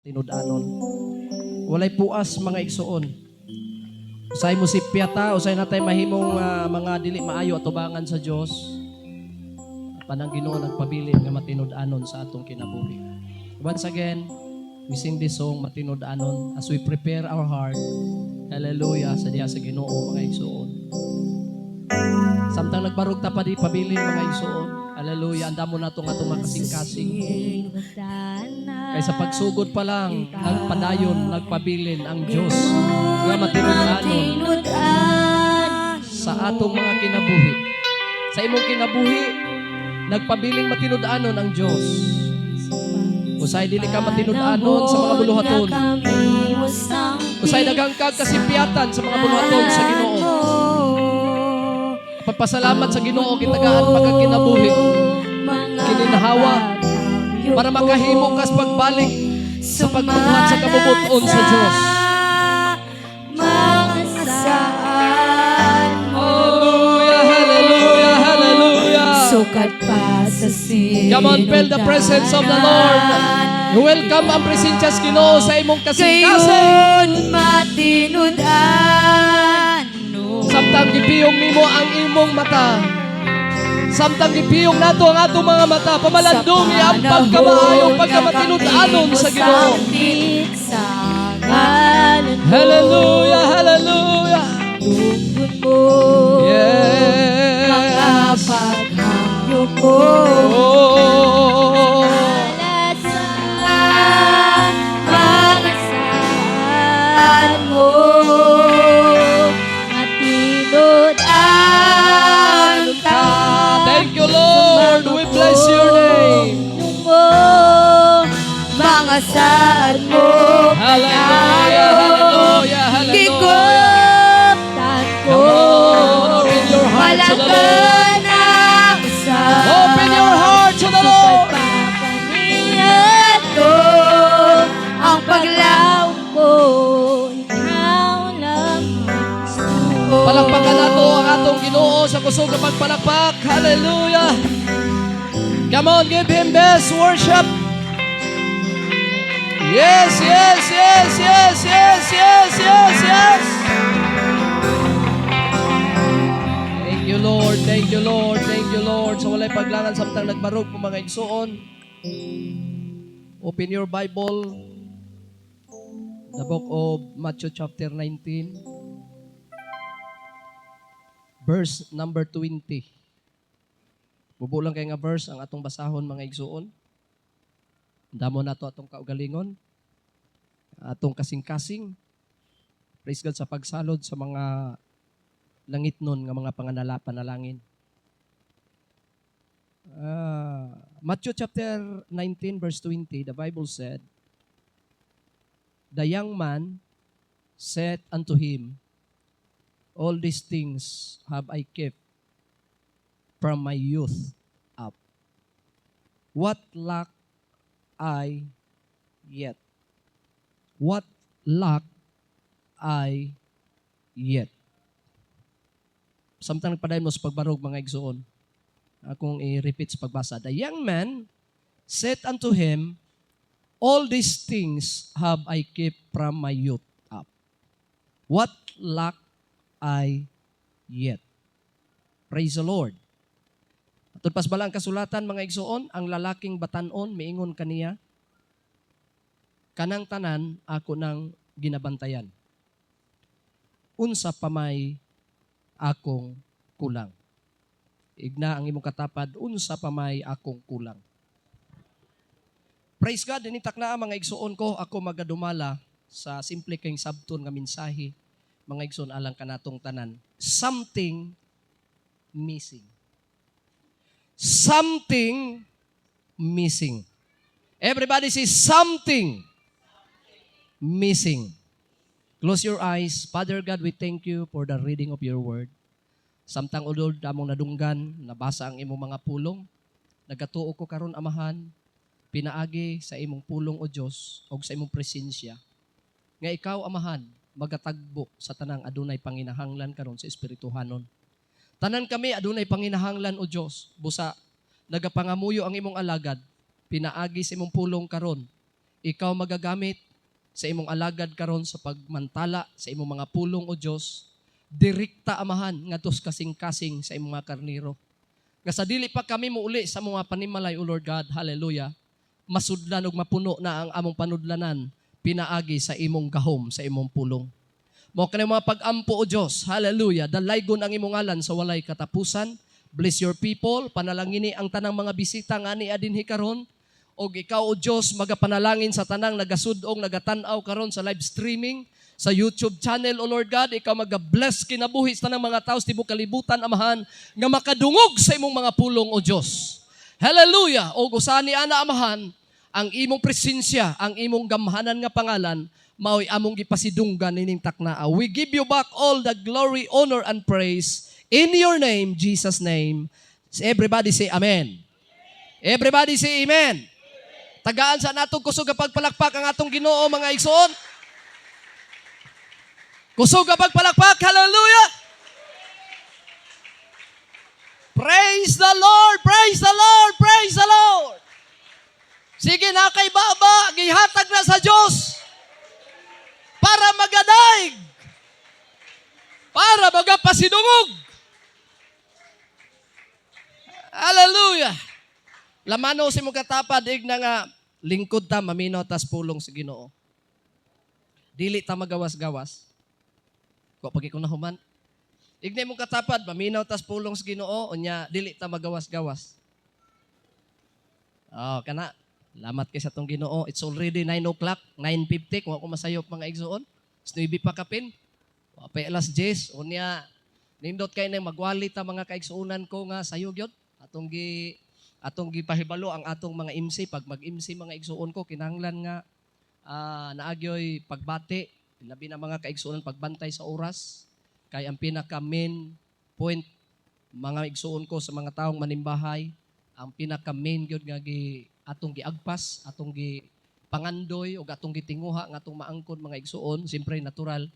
tinud-anon. Walay puas mga igsuon. Usay mo si piyata, usay natay mahimong mga dili maayo atubangan sa Dios. Panang Ginoo nagpabilin nga matinud-anon sa atong kinabuhi. Once again, we sing this song matinud-anon as we prepare our heart. Hallelujah sa diha sa Ginoo mga igsuon. Samtang nagbarog ta pa di pabilin mga igsuon. Hallelujah, anda mo na itong atong makasing-kasing. Kaysa pagsugod pa lang, nagpadayon, nagpabilin ang Diyos nga matinud-anon sa atong mga kinabuhi. Sa imong kinabuhi, nagpabiling matinud-anon ang Diyos. Usay dili ka matinud-anon sa mga buluhaton. Usay daghang kag kasipiyatan sa mga buluhaton sa Ginoo. Pagpasalamat sa Ginoo kitagaan pagkakinabuhi. Kininhawa para makahimo kas pagbalik sa pagbuhat sa kabubuton sa Dios. Hallelujah, hallelujah, hallelujah. Sukat pa sa silong Come on, feel the presence of the Lord. Welcome ang presensya sa Ginoo sa imong kasing-kasing. Gayon matinud-anon. Samtang gipiyong nimo ang imong mata. Samtang gipiyong nato ang atong mga mata, pamalandong ang pagkamaayong pagkamatinud-anon sa Ginoo. Hallelujah, hallelujah. Tugod mo Yes. mga paghayo ko. Oh. Para sa mga saan mo matinud-anon ka. Thank you, Lord. We bless your name. Mo, mga saan mo Hallelujah, hallelujah, hallelujah. Giguptan ko. Open your heart to the Lord. Open your heart to the Lord. Papaniyan ko ang paglaw mo. Ikaw lang ang gusto. Palakpakan nato ang atong Ginoo sa kusog nga pagpalakpak. Hallelujah. Come on, give Him best worship. Yes, yes, yes, yes, yes, yes, yes, yes. Thank you, Lord. Thank you, Lord. Thank you, Lord. Sa walay paglangan samtang nagbarog po mga igsuon. Open your Bible. The book of Matthew chapter 19. Verse number 20. Bubulang kay nga verse ang atong basahon mga igsuon. Damo na to atong kaugalingon, atong kasing-kasing. Praise God sa pagsalod sa mga langitnon nga mga panalangin. Matthew chapter 19 verse 20, the Bible said, the young man said unto him, all these things have I kept from my youth up. What lack I yet? What lack I yet? Samtang nagpadayon mo sa pagbarog mga igsuon, akong i-repeat sa pagbasa. The young man said unto him, all these things have I kept from my youth up. What lack I yet? Praise the Lord. Atod pas balang kasulatan mga igsuon, ang lalaking batanon miingon kaniya, kanang tanan ako nang ginabantayan. Unsa pa may akong kulang. Igna ang imong katapad, unsa pa may akong kulang. Praise God, dinitak na mga igsuon ko, ako magadumala sa simple kayong sabton nga mensahe, mga igsuon alang kanatong tanan. Something missing. Something missing. Everybody say something missing. Close your eyes. Father God, we thank you for the reading of your word. Samtang ulod among nadunggan, nabasa ang imong mga pulong. Nagatuo ko karon amahan, pinaagi sa imong pulong o Dios o sa imong presensya. Nga ikaw amahan, magatagbo sa tanang adunay panginahanglan karon sa espirituhanon. Tanan kami adunay panginahanglan o Dios. Busa nagapangamuyo ang imong alagad, pinaagi sa imong pulong karon ikaw magagamit sa imong alagad karon sa pagmantala sa imong mga pulong o Dios, direkta amahan ngadto kasing-kasing sa imong mga karniro. Nga sa dili pa kami muuli sa mga panimalay, O Lord God, hallelujah, masudlan ug mapuno na ang among panudlanan pinaagi sa imong gahom, sa imong pulong. Mao kanay mga pag-ampo, O Dios, hallelujah, dalaygon ang imong ngalan sa walay katapusan. Bless your people, panalangini ang tanang mga bisita nga ni adinhi karon. Og ikaw, O Diyos, magapanalangin sa tanang nagasudong, nagatanaw karon sa live streaming, sa YouTube channel, O Lord God, ikaw magabless kinabuhi sa tanang mga tao sa tibok kalibutan, Amahan, nga makadungog sa imong mga pulong, O Diyos. Hallelujah! O usahan ni Ana, Amahan, ang imong presensya, ang imong gamhanan nga pangalan, mao'y among gipasidunggan nining taknaa. We give you back all the glory, honor, and praise in your name, Jesus' name. Everybody say Amen. Everybody say Amen. Tagaan sa natong kusog kapag palakpak ang atong Ginoo, mga igsoon. Kusog kapag palakpak, hallelujah! Praise the Lord! Praise the Lord! Praise the Lord! Sige na kay baba, gihatag na sa Diyos para magadaig, para magapasidungog. Hallelujah! Lamano si mo katapad, igna nga, lingkod ta, maminaw, tas pulong sa Ginoo. Dili ta magawas-gawas. Kung pag ikong nahuman. Igna mo katapad, maminaw, tas pulong sa Ginoo, unya, dili ta magawas-gawas. Oh, kana. Lamat kay sa tong Ginoo. It's already 9 o'clock, 9:50, kung ako masayop mga igsoon. Snuibi pa kapin. Wapay alas 10, unya, nindot kay na magwali ta mga kaigsuunan ko nga sayog yun. Atong gipahibalo ang atong mga MC. Pag mag-MC mga igsuon ko, kinahanglan nga naagyoy pagbati, labi na mga kaigsuon pagbantay sa oras. Kay ang pinaka-main point, mga igsuon ko sa mga taong manimbahay, ang pinaka-main yun nga atong giagpas, atong gipangandoy, o atong gitinguha, nga atong maangkon mga igsuon, siyempre natural.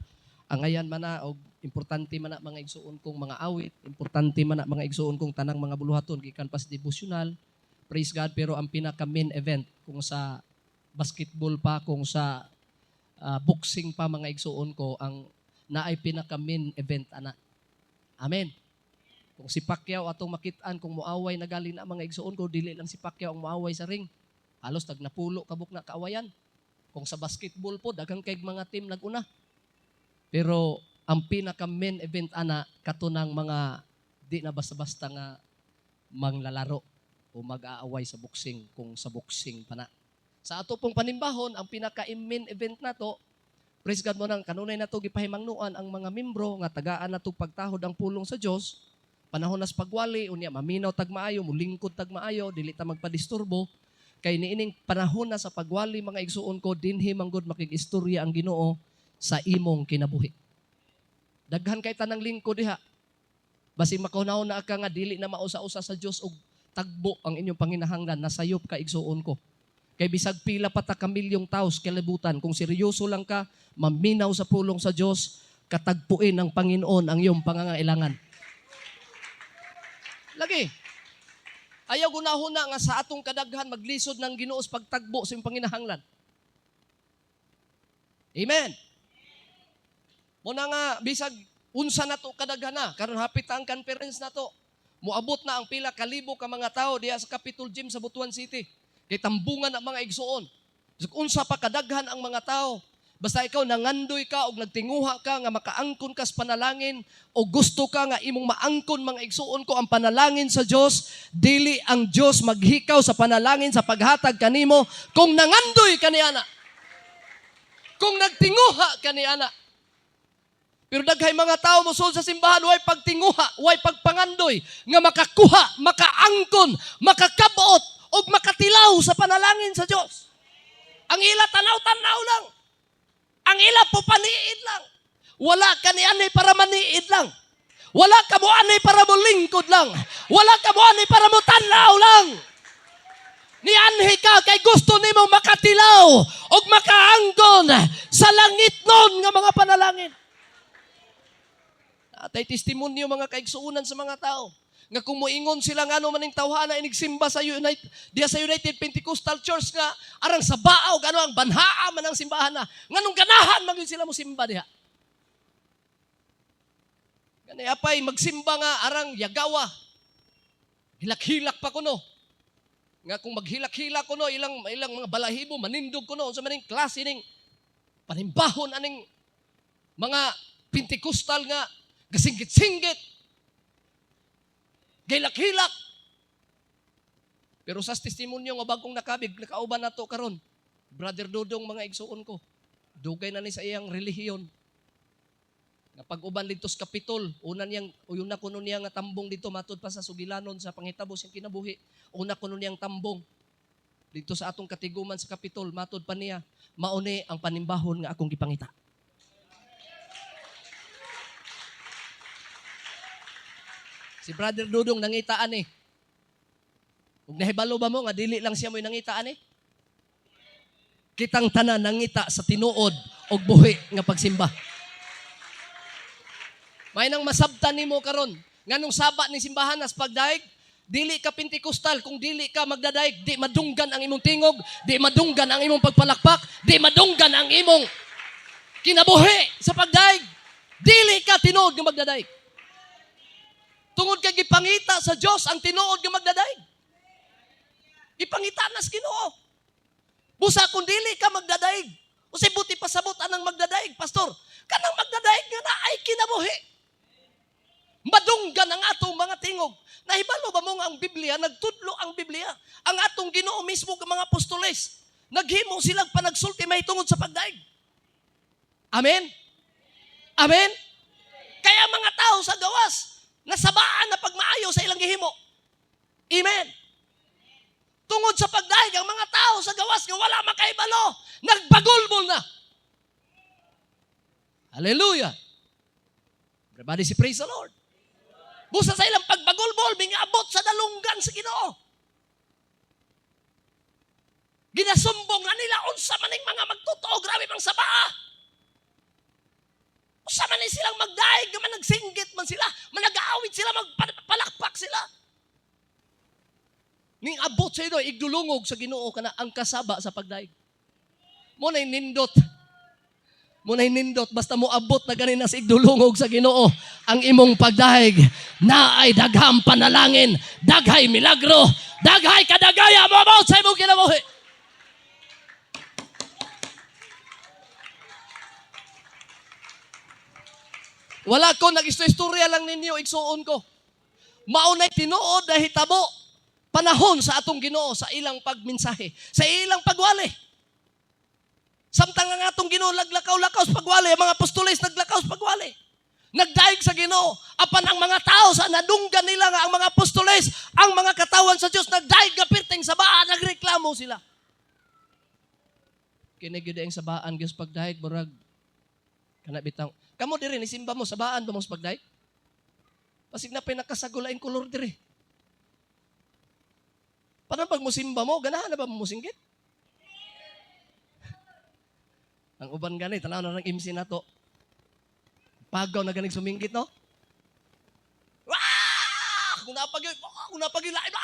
Ang ayan man na, o importante man na mga igsuon kong mga awit, importante man na mga igsuon kong tanang mga buluhaton, gikan pas devotional, praise God, pero ang pinaka-main event, kung sa basketball pa, kung sa boxing pa mga igsuon ko, ang naay pinaka-main event, ana. Amen. Kung si Pacquiao atong makitaan, kung muaway na galing na mga igsuon ko, dili lang si Pacquiao ang muaway sa ring. Halos tagnapulo kabuk na kaawayan. Kung sa basketball po, daghang kay mga team naguna. Pero ang pinaka-main event ana katunang mga di na basta-basta nga manglalaro o mag-aaway sa boxing kung sa boxing pa na. Sa ato pong panimbahon, ang pinaka-main event na to, praise God mo nang kanunay na to gipahimangnuan ang mga membro nga tagaan na to pagtahod ang pulong sa Dios. Panahon nas pagwali, unya maminaw tagmaayo, mulingkod tagmaayo, dili ta magpadisturbo. Kay niining panahon na sa pagwali mga igsuon ko, dinhi manggod makigistorya ang Ginoo sa imong kinabuhi. Daghan kay tanang lingkod diha. Basi makahunaw na ka nga dili na mausa-usa sa Dios og tagbo ang inyong panginahanglan, nasayop ka igsuon ko. Kay bisag pila pa ta ka milyong taos kalibutan, kung seryoso lang ka, maminaw sa pulong sa Dios, katagpuin ng Panginoon ang iyong pangangailangan. Lagi. Ayaw gunahuna nga sa atong kadaghan maglisod ng Ginoo sa pagtagbo sa iyong panginahanglan. Amen. Muna nga, bisag unsa na to kadaghan na, karon hapit ang conference na to. Muabot na ang pila kalibo ka mga tao diya sa Capitol Gym sa Butuan City. Kay tambungan ang mga igsuon. Unsa pa kadaghan ang mga tao. Basta ikaw nangandoy ka o nagtinguha ka nga makaangkon ka sa panalangin o gusto ka nga imong maangkon mga igsuon ko ang panalangin sa Dios, dili ang Dios maghikaw sa panalangin sa paghatag kanimo kung nangandoy kaniana. Kung nagtinguha kaniana. Pero daghay mga tao mosul sa simbahan, way pagtinguha, way pagpangandoy, nga makakuha, makaangkon, makakabot, o makatilaw sa panalangin sa Diyos. Ang ila tanaw-tanaw lang. Ang ila po paniid lang. Wala ka ni anay para maniid lang. Wala ka mo anay para mo lingkod lang. Wala ka mo anay para mo tanaw lang. Ni anhi ka kay gusto nimo makatilaw o makaangkon sa langit nun nga mga panalangin. Atay testimonyo mga kaigsuunan sa mga tao. Nga kung moingon sila nga ano maning tawhana inigsimba sa United Pentecostal Church nga arang sa baaw gano ang banhaa man ang simbahan na nganong ganahan man gyud sila mo simba diha. Gani apay magsimba nga arang yagawa. Hilak-hilak pa kuno. Nga kung maghilak-hilak kuno ilang mga balahibo manindog kuno unsa maning klase ning panimbahon aning mga Pentecostal nga gasinggit-singgit. Gilak-hilak. Pero sa testimonyo nga bagong nakabig, nakauban na to karon. Brother Dodong, mga igsuon ko, dugay na ni sa iyang relihiyon. Napag-uban dito sa Kapitol, una kuno niya nga tambong dito, matod pa sa Sugilanon, sa panghitabos yung kinabuhi. Una kuno niyang tambong dito sa atong katiguman sa Kapitol, matod pa niya, mauni ang panimbahon nga akong gipangita. Si Brother Dudong nangitaan eh. Kung nahibalo ba mo nga dili lang siya mo'y nangitaan eh? Kitang tanan nangita sa tinuod og buhi nga pagsimba. May nang masabtan nimo karon nganong saba ni simbahan as pagdaig, dili ka Pentecostal kung dili ka magdadaig, di madunggan ang imong tingog, di madunggan ang imong pagpalakpak, di madunggan ang imong kinabuhi sa pagdaig. Dili ka tinuod nga magdadaig. Tungod kay gipangita sa Dios ang tinuod nga magdadaig. Gipangita nas Ginoo. Busa kung dili ka magdadaig, usay buti pasabot anang magdadaig, pastor. Kanang magdadaig nga naay kinabuhi. Madunggan ang atong mga tingog. Nahibalo ba mo nga ang Biblia, nagtudlo ang Biblia. Ang atong Ginoo mismo nga mga apostoles, naghimo silang panagsulti mahitungod sa pagdaig. Amen? Amen? Kaya mga tao sa gawas, nasabaan na pagmaayo sa ilang gihimo. Amen. Tungod sa pagdaig, ang mga tao sa gawas nga wala makaibalo, nagbagulbol na. Hallelujah. Everybody say praise the Lord. Busa sa ilang pagbagulbol, mingabot sa dalunggan sa Ginoo. Ginasumbong na nila unsa maning mga magtotoo, grabe mang sabaa. Usa man silang magdaig, man nagsinggit man sila, man nag-aawit sila, magpalakpak sila. Ning abot sa ito, igdulungog sa Ginoo kana ang kasaba sa pagdaig. Muna'y nindot. Muna'y nindot, basta mo abot na ganina sa igdulungog sa Ginoo, ang imong pagdaig, na ay daghang panalangin, daghay milagro, daghay kadagaya, mabot sa imong kinabuhi. Wala ko, nag-istorya lang ninyo, igsuon ko. Maunay tinuod na hitabo, panahon sa atong Ginoo, sa ilang pagminsahe, sa ilang pagwali. Samtang ang atong Ginoo naglakaw-lakaw sa pagwali, ang mga apostoles naglakaw sa pagwali. Nagdaig sa Ginoo, apan ang mga tao sa nadunggan nila nga ang mga apostoles, ang mga katawan sa Dios nagdaig gapirteng sabaan, nagreklamo sila. Kinigid ang sabaan gyud pagdaig murag kana bitang kamo diri ni simba mo sabaan ba mo sa pagdaig? Pasig na pinakasagulain kolor diri. Paano pag musimba mo, ganahan na ba mo musinggit? Ang uban gani, tanaw na ng MC na to. Pagaw na ganing suminggit, no? Wah! Kung napag-yun, lain,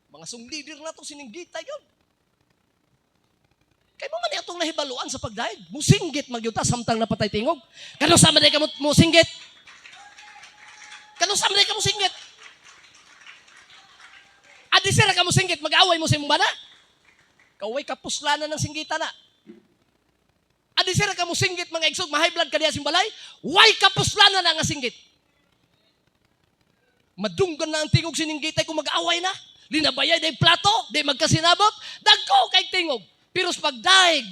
mga sungdidir na to, sininggita yun. Kaya mo man itong nahibaluan sa pagdaig. Musinggit magyuta, samtang napatay tingog. Kano sa maday ka musinggit? Kano sa maday ka musinggit? Adi sira ka musinggit, mag-away mo sa imong bana? Kaway kapuslanan ng singgita na. Adi sira ka musinggit, mga igsog, ma-high blood ka diya simbalay? Way kapuslanan na nga singgit. Madunggan na ang tingog sininggitay kung mag-away na. Linabayay day plato, day magkasinabot, dagko kay tingog. Pero sa pagdaig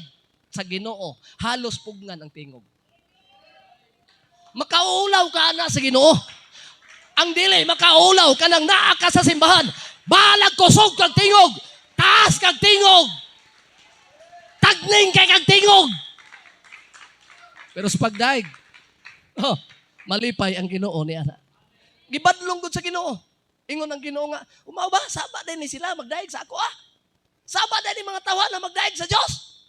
sa Ginoo, halos pugnan ang tingog. Makaulaw ka na sa Ginoo. Ang dili, makaulaw ka nang naa ka sa simbahan. Balag kusog kag tingog. Taas kag tingog. Tagning kay kag tingog. Pero sa pagdaig, malipay ang Ginoo ni ana. Gibadlong gud sa Ginoo. Ingon ang Ginoo nga, umaw ba? Saba din ni sila magdaig sa ako Saba din ni mga tawahan na magdaig sa Diyos.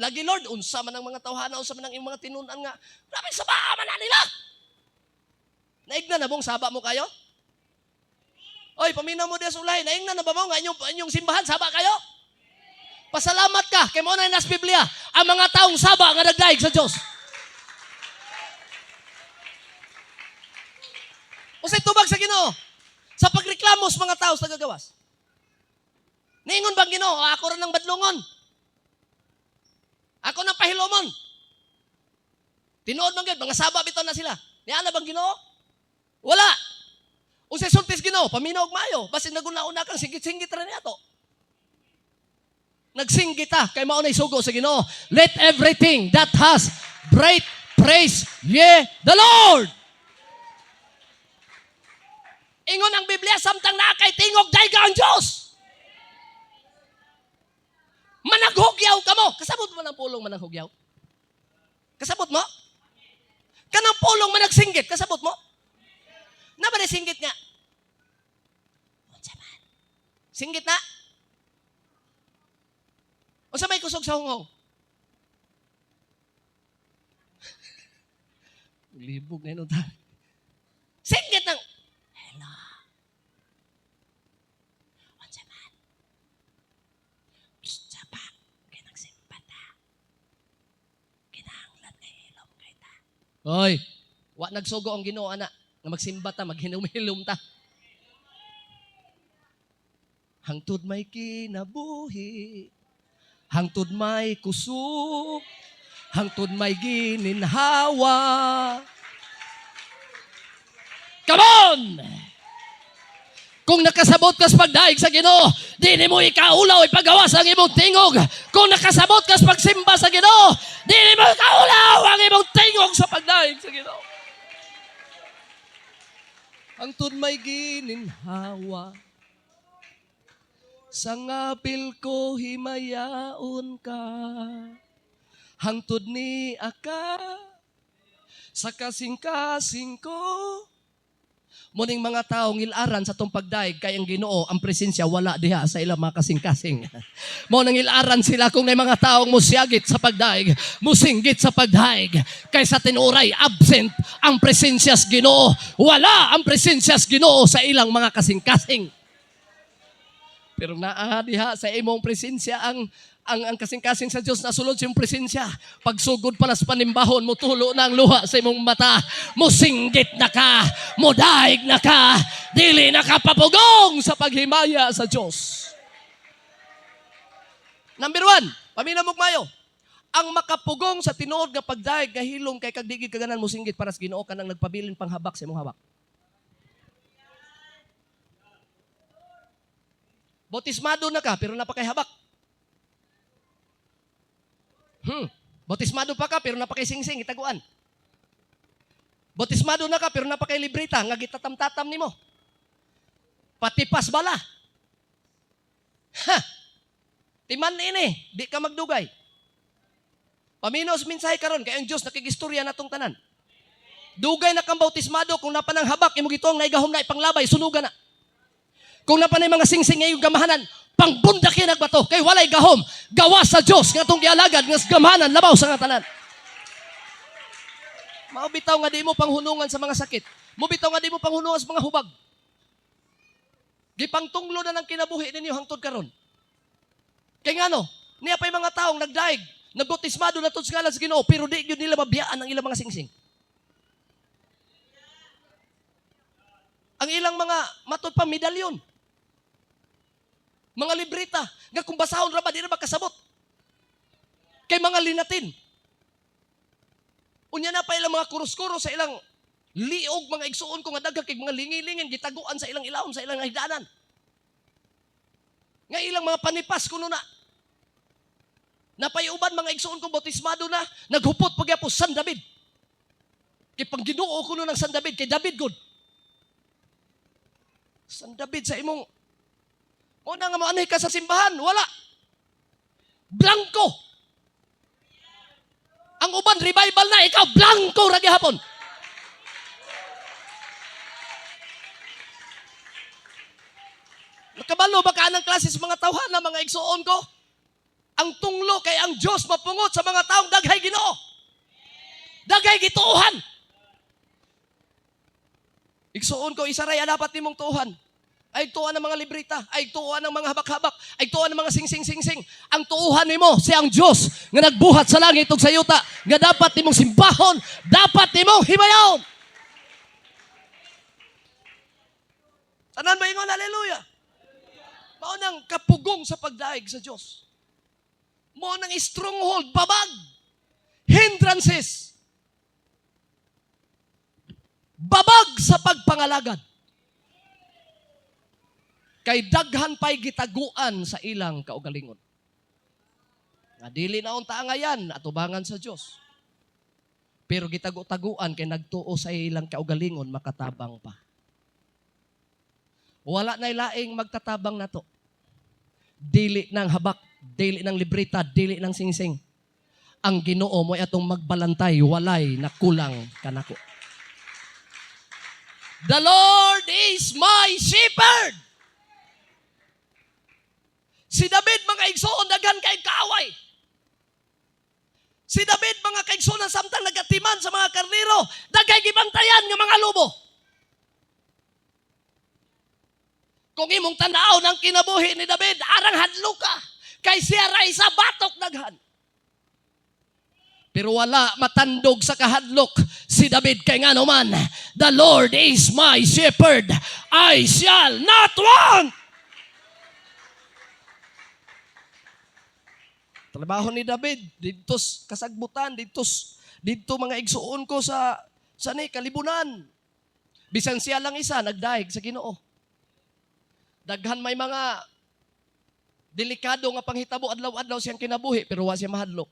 Lagi Lord, unsa man ang mga tawahan, unsa man ang mga tinunan nga, grabe sabaa man na nila. Naigna na bong saba mo kayo? Oy, paminaw mo diya sulay. Naigna na ba mo nga inyong simbahan, saba kayo? Pasalamat ka, kay mo na nas Biblia, ang mga taong saba nga nagdaig sa Diyos. Usay tubag sa Ginoo. Sa pagreklamo sa mga tao sa gagawas. Niingon bang Ginoo, ako rin ng badlungon. Ako ng pahilomon. Tinuod man gyud, mga saba bitaw na sila. Niya na bang Ginoo? Wala. Usay sultis Ginoo, paminaw og maayo, basin naguna-una kang singgit-singgit ra niya to. Nagsinggit ta kay mao nay sugo sa Ginoo. Let everything that has breath praise ye the Lord. Ingon ang Biblia samtang naa kay tingog dayga ang Dios. Managhugyaw ka mo. Kasabot mo ng pulong managhugyaw? Kasabot mo? Kanang pulong managsinggit, kasabot mo? Na ba na singgit nga? Singgit na? O sa may kusog sa hungaw? Libog na yun. Singgit ng, hello. O sa man? Gusto pa. Kinang simpata. Kinahanglan na hilom kay ta. Hoy, wa nagsugo ang Ginoo ana. Nga magsimba ta, maghinum-hilom ta. Hangtod may kinabuhi. Hangtod may kusog, hangtod may gininhawa. Come on! Kung nakasabot ka sa pagdaig sa Ginoo, di mo ikaulaw ipagawas ang imong tingog. Kung nakasabot ka sa pagsimba sa Ginoo, di mo ikaulaw ang imong tingog sa pagdaig sa Ginoo. Hangtod may gininhawa. Sa ngapil ko himayaon ka, hangtod ni aka, sa kasing-kasing ko. Muning mga taong ilaran sa tong pagdaig, kay ang Ginoo, ang presensya wala diha sa ilang mga kasing-kasing. Mo nang ilaran sila kung may mga taong musyagit sa pagdaig, musinggit sa pagdaig, kay sa tinuray, absent ang presensya sa Ginoo. Wala ang presensya sa Ginoo sa ilang mga kasing-kasing. Pero naa diha sa imong presensya ang kasing-kasing sa Dios nasulod sa imong presensya. Pagsugod pa nas panimbahon mo tulo na ang luha sa imong mata. Musinggit na ka, mudaig na ka, dili na ka papugong sa paghimaya sa Dios. Number 1, paminaw mo mayo. Ang makapugong sa tinuod nga pagdaig nga hilom kay kag digid kaganan musinggit para sa Ginoo kanang nagpabilin panghabak sa imong habak. Bautismado na ka, pero napakayhabak. Bautismado pa ka, pero napakay-sing-sing, itaguan. Bautismado na ka, pero napakay-librita, nga gitatam-tatam ni mo. Patipas bala. Timan ini, di ka magdugay. Paminos minsahe karon kay ang Dios nakigistorya natong tanan. Dugay na kang bautismado, kung napanang habak, imo gituong naigahom na ipanglabay, sunugan na. Kung napanay mga sing-sing ngayong gamahanan, pangbundakin nagbato, kay walay gahom, gawa sa Diyos, nga itong gialagad, nga gamahanan, labaw sa nga tanan. Maubitaw nga di mo panghunungan sa mga sakit. Mubitaw nga di mo panghunungan sa mga hubag. Gipangtunglo na ng kinabuhi ninyo hangtod karon. Kay nga no, niya pa'y mga taong nagdaig, nagbotismado na ito sa ngalan sa Ginoo, pero di yun nila mabiyaan ang ilang mga sing-sing. Ang ilang mga matod pa medalyon. Mga librita, nga kung basahon ra ba, di na makasabot. Kay mga linatin. Unya na pa ilang mga kurus-kurus sa ilang liog, mga igsuon ko nga daghang kay mga lingi-lingin, gitaguan sa ilang ilawom, sa ilang higdanan. Nga ilang mga panipas kuno na. Napayuban mga igsuon kong bautismado na, naghupot pagyapos San David. Kay pang Ginoo kuno ng San David, kay David good. San David sa imong o na nga maanay ka sa simbahan, wala. Blanco. Ang uban, revival na, ikaw, blanco ra gihapon. Nakabalo ba ka ng klase sa mga tawhana, mga igsuon ko? Ang tunglo kay ang Diyos mapungot sa mga taong daghay Ginoo. Daghay gituuhan. Igsuon ko, isa ray dapat nimong tuhan. Ay tuhan ng mga librita, ay tuhan ng mga habak-habak, ay tuhan ng mga sing-sing-sing-sing. Ang tuhan nimo siya ang Dios nga nagbuhat sa langit ug sa yuta, nga dapat nimong simbahon, dapat nimong himayaon. Tanan ba ingon, hallelujah. Mao nang kapugong sa pagdaig sa Dios. Mao nang stronghold, babag, hindrances. Babag sa pagpangalagad. Kay daghan pa'y gitaguan sa ilang kaugalingon. Nga dili na unta ngayan atubangan sa Dios. Pero gitago-taguan kay nagtuo sa ilang kaugalingon makatabang pa. Wala na ilaing magtatabang nato. Dili ng habak, dili ng librita, dili ng singsing. Ang Ginoo mo atong magbalantay, walay nakulang kanako. The Lord is my shepherd. Si David mga igsoon daghan kay kaaway. Si David mga kaigsoon samtang nagatiman sa mga karnero, daghay gibantayan nga mga lobo. Kung imong tanaw ng kinabuhi ni David, arang hadlok ka. Kay siya ray sa batok daghan. Pero wala matandog sa kahadlok si David kay ngano man, the Lord is my shepherd, I shall not want. Trabaho ni David, dito kasagbutan, dito mga igsuon ko sa kalibunan. Bisan siya lang isa, nagdaig sa Ginoo. Daghan may mga delikado nga panghitabo adlaw-adlaw siyang kinabuhi, pero wa siya mahadlok.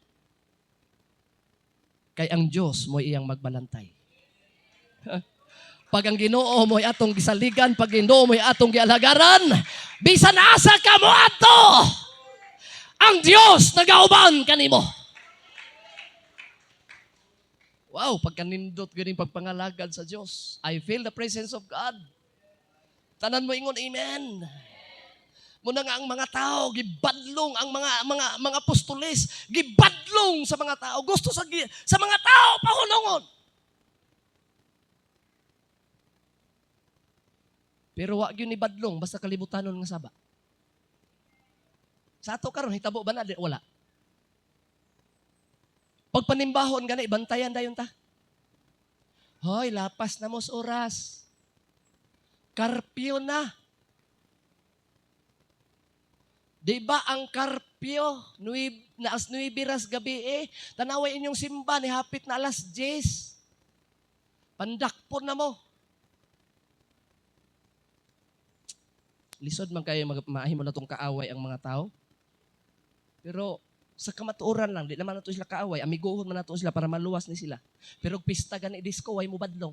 Kay ang Diyos mo iyang magbalantay. Pag ang Ginoo mo atong gisaligan, pag Ginoo mo atong gialagaran, bisan asa ka mo ato, ang Diyos nagauban kanimo. Wow, pagkanindot ganing pagpangalagad sa Diyos. I feel the presence of God. Tanan mo ingon, amen. Muna nga ang mga tao gibadlong, ang mga apostoles gibadlong sa mga tao. Gusto sa mga tao pahulungon. Pero wa gyud ni badlong basta kalibutanon nga saba. Sa ato karon hitabo ba na wala. Pag panimbahon gani bantayan dayon ta. Hoy, lapas na mos oras. Karpyo na. Di ba ang karpyo, na as 9 ras gabi tanaway inyong simba ni hapit na alas 10. Pandakpon na mo. Lisod man kayo maahimo na itong kaaway ang mga tao. Pero sa kamatuoran lang, di naman nato sila kaaway. Amiguhon man nato sila para maluwas ni sila. Pero pista gani disco, way mo badlong.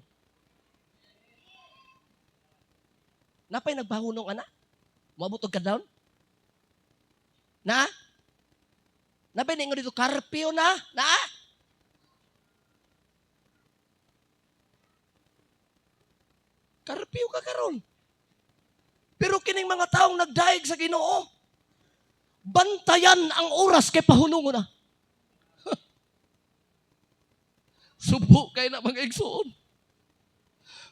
Napay nagbahunong ana? Moabot og kadlawon? Na? Napay ningon dito karpyo na? Na? Karpyo ka karon. Pero kining mga taong nagdaig sa Ginoo, bantayan ang oras kay pahunungon na. Subo kay na mga igsoon.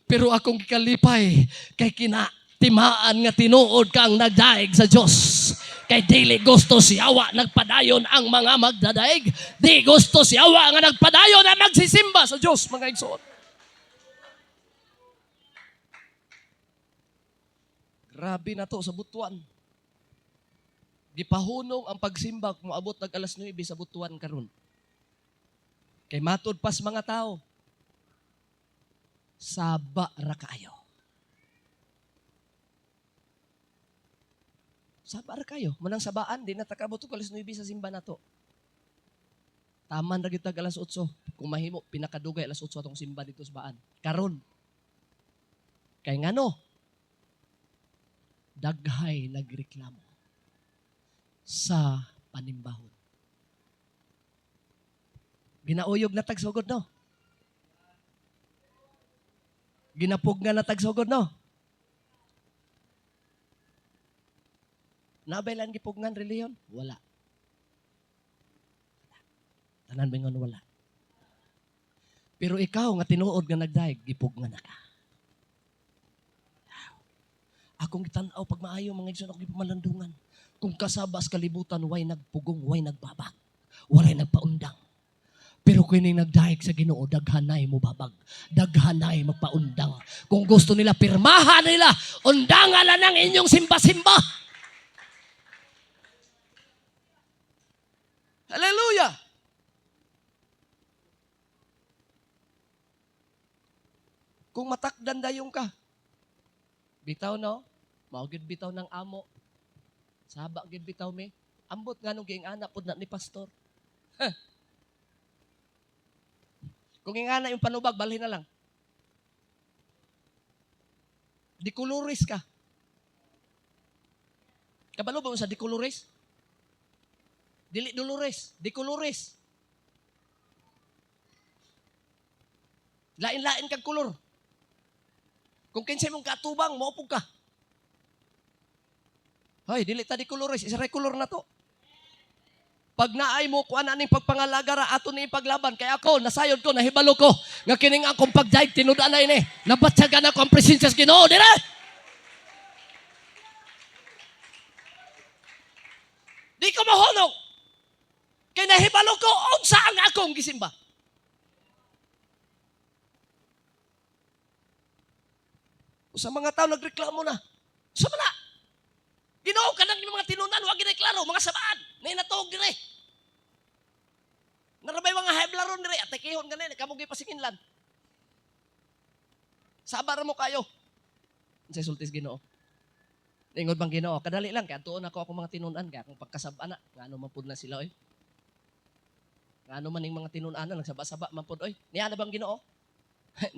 Pero akong kikalipay kay kinatimaan nga tinuod kang nagdaig sa Dios. Kay dili gusto siyawa nagpadayon ang mga magdadaig. Di gusto siyawa nga nagpadayon ang magsisimba sa Dios, mga igsoon. Grabe na to sa butuan. Gipahunong ang pagsimba kung maabot nag alas 9 sa butuan karon. Kay matod pas mga tao. Saba ra kayo. Saba ra kayo. Manang sabaan, di natakabot og alas 9 sa simba nato. Taman ra gyud tag alas 8. Kung mahimo pinakadugay alas 8 atong simba dito sa baan. Karon. Kay ngano? Daghay nagreklamo sa panimbahon. Ginauyog na tagsugod, no? Ginapog nga na tagsugod, no? Nabay lang gipugnan reliyon? Wala. Tanan bingon wala. Pero ikaw nga tinuod nga nagdaig, gipugnan na ka. Akong gitanaw pag maayo mga igsoon ako gipalandungan. Kung kasabas kalibutan way nagpugong, way nagbabag, walay nagpaundang. Pero kung nagdahig sa Ginoo, daghanay mo babag. Daghanay magpaundang. Kung gusto nila, pirmahan nila. Undangan na ng inyong simba-simba. Hallelujah! Kung matakdan dayong ka, bitaw no? Maugid bitaw ng amo. Saba gid bitaw me. Ambot nga nung giing anak pud na ni pastor. Kung ingana yung panubag, balhin na lang. Dikuluris ka. Kabalo ba mo sa dikuluris? Dili duluris, dikuluris. Lain-lain kag kulor. Kung kinsay mong katubang, maupog ka. Hoy, dili ta dikuluris, isa ray kulor na to. Pag naay mo kuan aning pagpangalagara ato ni paglaban kay ako nasayod ko nahibalo ko nga kining akong pagdaig tinud-an na ini nabatyagan ako ang presensya sa Ginoo dire. Di ko mahulog kay nahibalo ko unsa ang akong gisimba. Sa mga tao nagreklamo na. Sa mana? Ginoo kanang mga tinunan wa gid klaro mga sabaan. Nay natog dire. Narabay mga heblaron dire at kihon ganin kamo gi pasinginlan. Sabar mo kayo. Unsay sultis Ginoo? Ingod bang Ginoo? Kadali lang kay tuon ako mga tinunan kay akong pagkasab-ana ngano man pud na sila oy. Ngano man ning mga tinunan nagsaba-saba man pud oy. Niya na bang Ginoo?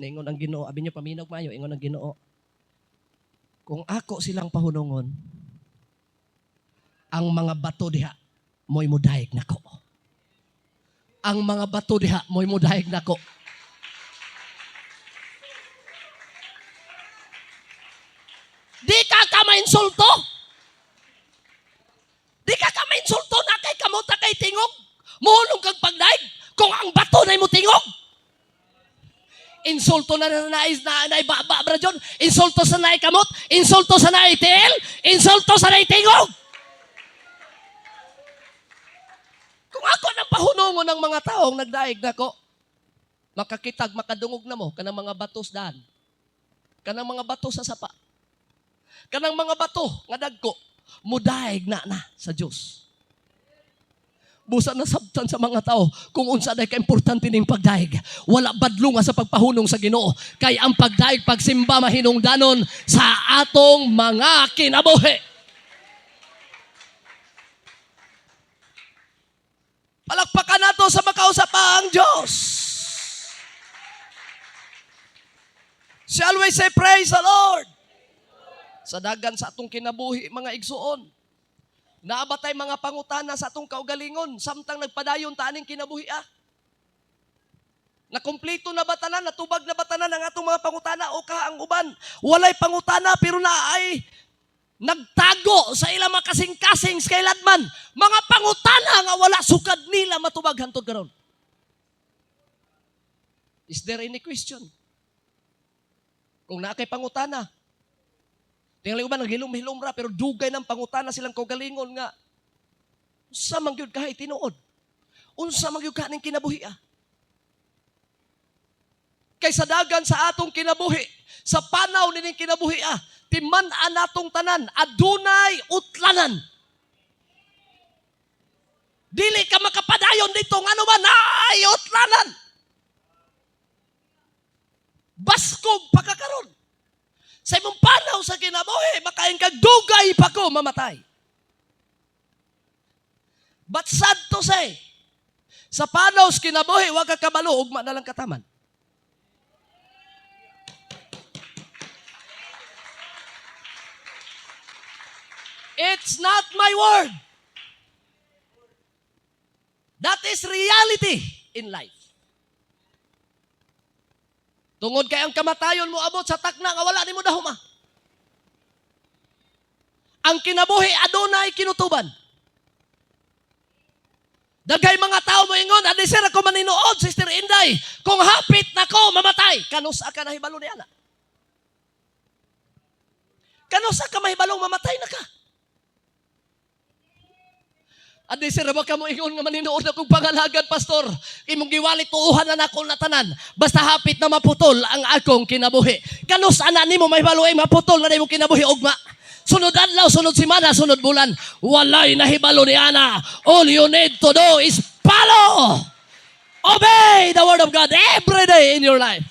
Ningon ang Ginoo, abi niyo paminog maayo ingon ang Ginoo. Kung ako silang pahunungon, ang mga bato diha mo'y mudayeg nako. Ang mga bato diha mo'y mudayeg nako. Di ka mainsulto. Di ka mainsulto na kay kamuta kay tingog. Muhulong kag pagdaig kung ang bato na mo tingog. Insulto na naibaba bra John. Insulto sa naay kamot. Insulto sa naay tiil. Insulto sa naay tingog. Kung ako nang pahunungon ng mga taong nagdaig nako, makakitag, makadungog na mo, kanang mga batos daan. Kanang mga bato sa sapa. Kanang mga bato nga dagko, mudaig na sa Diyos. Busa na sabtan sa mga tao kung unsa day ka-importante ning pagdaig. Wala badlo nga sa pagpahunong sa Ginoo. Kay ang pagdaig, pagsimba mahinungdanon sa atong mga kinabuhi. Palakpakan nato sa makausapang Diyos. Shall we say praise the Lord? Sa dagan sa atong kinabuhi, mga igsuon, naabatay mga pangutana sa atong kaugalingon, samtang nagpadayon taning kinabuhi Nakumpleto na batanan, natubag na batanan ang atong mga pangutana o ka ang uban. Walay pangutana pero naay nagtago sa ilang makasing-kasing sa kailanman. Mga pangutana nga wala sukad nila matubag hantod karon. Is there any question? Kung naakay pangutana, tingnan ko ba naghilom-hilom ra pero dugay ng pangutana silang kaugalingon nga unsa man gyud kahay tinuod? Unsa man gyud kaning kinabuhi Kaysa dagan sa atong kinabuhi, sa panaw nining kinabuhi timan-an natong tanan, adunay utlanan. Dili ka makapadayon dito, ano ba naay utlanan? Baskog pagkakaroon. Sa imong panaw sa kinabuhi, makain kag dugay pa ko mamatay. But sad to say, sa panaw sa kinabuhi, wag ka kabalo, ugma na lang kataman. It's not my word. That is reality in life. Tungod kay ang kamatayon mo abot sa takna nga wala nimo dahuma. Ang kinabuhi adunay kinutuban. Daghay mga tao mo ingon, adisir ako maninuod, Sister Inday. Kung hapit nako mamatay, kanus ka nahibalo ni ana. Kano sa ka mahibalong mamatay na ka? Adi sir, ba ka mo ingon nga maninood akong pangalagad, pastor. Imong giwali tuuhan na nako na tanan. Basta hapit na maputol ang akong kinabuhi. Kanus ana nimo mahibalo ay maputol na imong kinabuhi ugma. Sunod adlaw, sunod semana, sunod bulan. Walay nahibalo ni ana. All you need to do is follow. Obey the word of God every day in your life.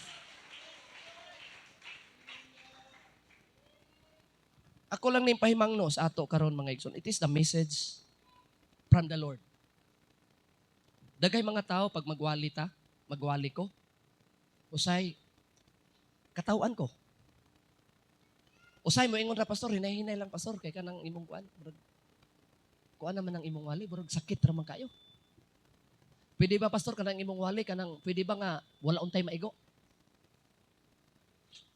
Ako lang ning pahimangno sa ato karon mga igsoon. It is the message from the Lord. Dagay mga tao, pag magwali ta, magwali ko, usay, katawan ko. Usay mo ingon ra pastor, hinay-hinay lang pastor, kay kanang imong kuan. Kuan naman ang imong wali, burag sakit ra man kayo. Pwede ba pastor kanang imong wali, kanang pwede ba nga wala untay maigo?